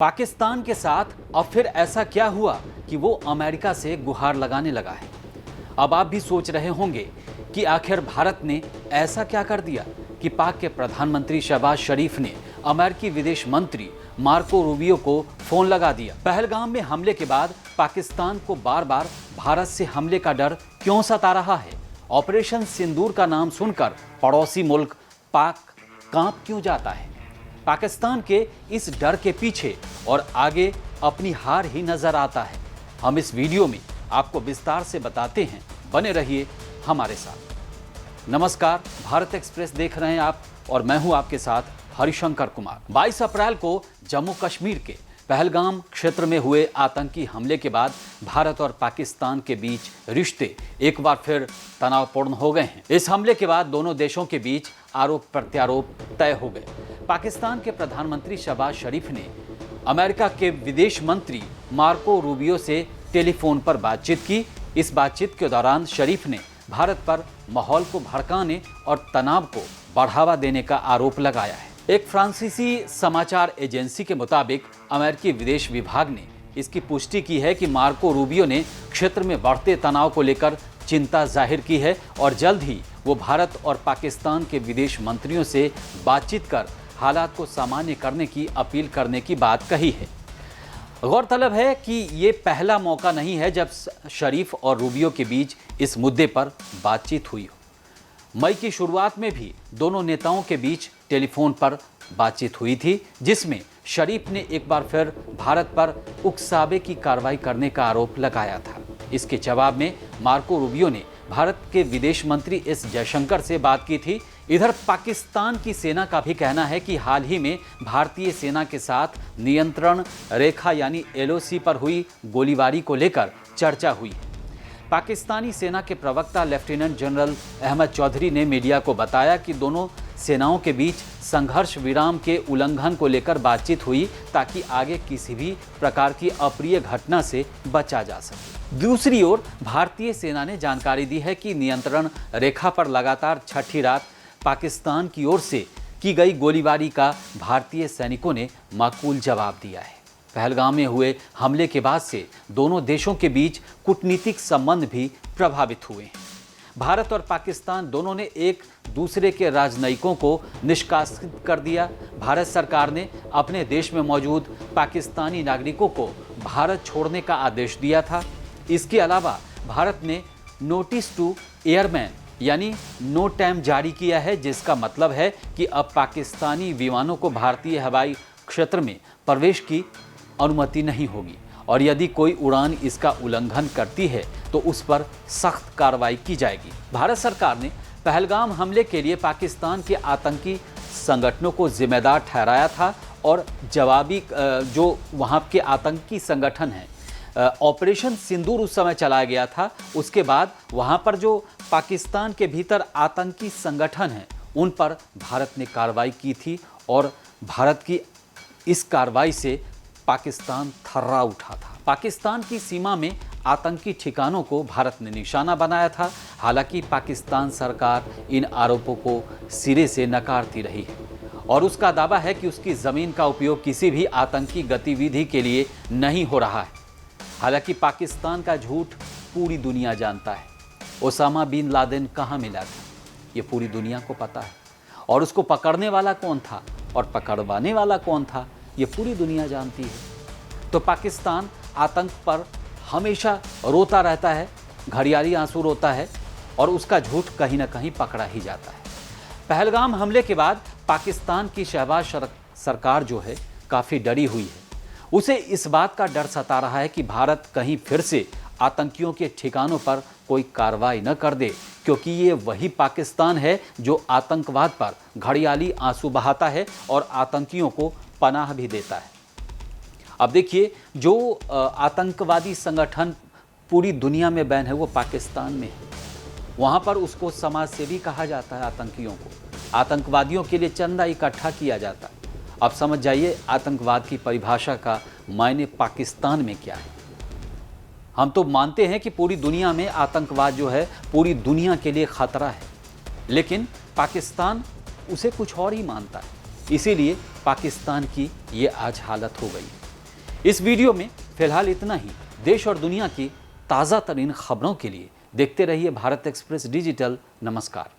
पाकिस्तान के साथ अब फिर ऐसा क्या हुआ कि वो अमेरिका से गुहार लगाने लगा है। अब आप भी सोच रहे होंगे कि आखिर भारत ने ऐसा क्या कर दिया कि पाक के प्रधानमंत्री शहबाज शरीफ ने अमेरिकी विदेश मंत्री मार्को रूबियो को फोन लगा दिया। पहलगाम में हमले के बाद पाकिस्तान को बार बार भारत से हमले का डर क्यों सता रहा है? ऑपरेशन सिंदूर का नाम सुनकर पड़ोसी मुल्क पाक कांप क्यों जाता है? पाकिस्तान के इस डर के पीछे और आगे अपनी हार ही नजर आता है। हम इस वीडियो में आपको विस्तार से बताते हैं, बने रहिए हमारे साथ। नमस्कार, भारत एक्सप्रेस देख रहे हैं आप और मैं हूं आपके साथ हरिशंकर कुमार। 22 अप्रैल को जम्मू कश्मीर के पहलगाम क्षेत्र में हुए आतंकी हमले के बाद भारत और पाकिस्तान के बीच रिश्ते एक बार फिर तनावपूर्ण हो गए हैं। इस हमले के बाद दोनों देशों के बीच आरोप प्रत्यारोप तय हो गए। पाकिस्तान के प्रधानमंत्री शहबाज शरीफ ने अमेरिका के विदेश मंत्री मार्को रूबियो से टेलीफोन पर बातचीत की। इस बातचीत के दौरान शरीफ ने भारत पर माहौल को भड़काने और तनाव को बढ़ावा देने का आरोप लगाया है। एक फ्रांसीसी समाचार एजेंसी के मुताबिक अमेरिकी विदेश विभाग ने इसकी पुष्टि की है कि मार्को रूबियो ने क्षेत्र में बढ़ते तनाव को लेकर चिंता जाहिर की है और जल्द ही वो भारत और पाकिस्तान के विदेश मंत्रियों से बातचीत कर हालात को सामान्य करने की अपील करने की बात कही है। गौरतलब है कि ये पहला मौका नहीं है जब शरीफ और रूबियो के बीच इस मुद्दे पर बातचीत हुई हो। मई की शुरुआत में भी दोनों नेताओं के बीच टेलीफोन पर बातचीत हुई थी, जिसमें शरीफ ने एक बार फिर भारत पर उकसावे की कार्रवाई करने का आरोप लगाया था। इसके जवाब में मार्को रूबियो ने भारत के विदेश मंत्री एस जयशंकर से बात की थी। इधर पाकिस्तान की सेना का भी कहना है कि हाल ही में भारतीय सेना के साथ नियंत्रण रेखा यानी LOC पर हुई गोलीबारी को लेकर चर्चा हुई है। पाकिस्तानी सेना के प्रवक्ता लेफ्टिनेंट जनरल अहमद चौधरी ने मीडिया को बताया कि दोनों सेनाओं के बीच संघर्ष विराम के उल्लंघन को लेकर बातचीत हुई ताकि आगे किसी भी प्रकार की अप्रिय घटना से बचा जा सके। दूसरी ओर भारतीय सेना ने जानकारी दी है कि नियंत्रण रेखा पर लगातार छठी रात पाकिस्तान की ओर से की गई गोलीबारी का भारतीय सैनिकों ने माकूल जवाब दिया है। पहलगाम में हुए हमले के बाद से दोनों देशों के बीच कूटनीतिक संबंध भी प्रभावित हुए हैं। भारत और पाकिस्तान दोनों ने एक दूसरे के राजनयिकों को निष्कासित कर दिया। भारत सरकार ने अपने देश में मौजूद पाकिस्तानी नागरिकों को भारत छोड़ने का आदेश दिया था। इसके अलावा भारत ने नोटिस टू एयरमैन यानी नो टाइम जारी किया है, जिसका मतलब है कि अब पाकिस्तानी विमानों को भारतीय हवाई क्षेत्र में प्रवेश की अनुमति नहीं होगी और यदि कोई उड़ान इसका उल्लंघन करती है तो उस पर सख्त कार्रवाई की जाएगी। भारत सरकार ने पहलगाम हमले के लिए पाकिस्तान के आतंकी संगठनों को जिम्मेदार ठहराया था और जवाबी जो वहाँ के आतंकी संगठन हैं, ऑपरेशन सिंदूर उस समय चलाया गया था। उसके बाद वहाँ पर जो पाकिस्तान के भीतर आतंकी संगठन हैं उन पर भारत ने कार्रवाई की थी और भारत की इस कार्रवाई से पाकिस्तान थर्रा उठा था। पाकिस्तान की सीमा में आतंकी ठिकानों को भारत ने निशाना बनाया था। हालांकि पाकिस्तान सरकार इन आरोपों को सिरे से नकारती रही है और उसका दावा है कि उसकी ज़मीन का उपयोग किसी भी आतंकी गतिविधि के लिए नहीं हो रहा है। हालांकि पाकिस्तान का झूठ पूरी दुनिया जानता है। ओसामा बिन लादेन कहाँ मिला था ये पूरी दुनिया को पता है और उसको पकड़ने वाला कौन था और पकड़वाने वाला कौन था ये पूरी दुनिया जानती है। तो पाकिस्तान आतंक पर हमेशा रोता रहता है, घड़ियाली आंसू रोता है और उसका झूठ कहीं ना कहीं पकड़ा ही जाता है। पहलगाम हमले के बाद पाकिस्तान की शहबाज सरकार जो है काफ़ी डरी हुई है। उसे इस बात का डर सता रहा है कि भारत कहीं फिर से आतंकियों के ठिकानों पर कोई कार्रवाई न कर दे, क्योंकि ये वही पाकिस्तान है जो आतंकवाद पर घड़ियाली आंसू बहाता है और आतंकियों को पनाह भी देता है। अब देखिए, जो आतंकवादी संगठन पूरी दुनिया में बैन है वो पाकिस्तान में है। वहाँ पर उसको समाज सेवी कहा जाता है। आतंकियों को, आतंकवादियों के लिए चंदा इकट्ठा किया जाता है। अब समझ जाइए आतंकवाद की परिभाषा का मायने पाकिस्तान में क्या है। हम तो मानते हैं कि पूरी दुनिया में आतंकवाद जो है पूरी दुनिया के लिए खतरा है, लेकिन पाकिस्तान उसे कुछ और ही मानता है। इसीलिए पाकिस्तान की ये आज हालत हो गई। इस वीडियो में फिलहाल इतना ही। देश और दुनिया की ताज़ा तरीन खबरों के लिए देखते रहिए भारत एक्सप्रेस डिजिटल। नमस्कार।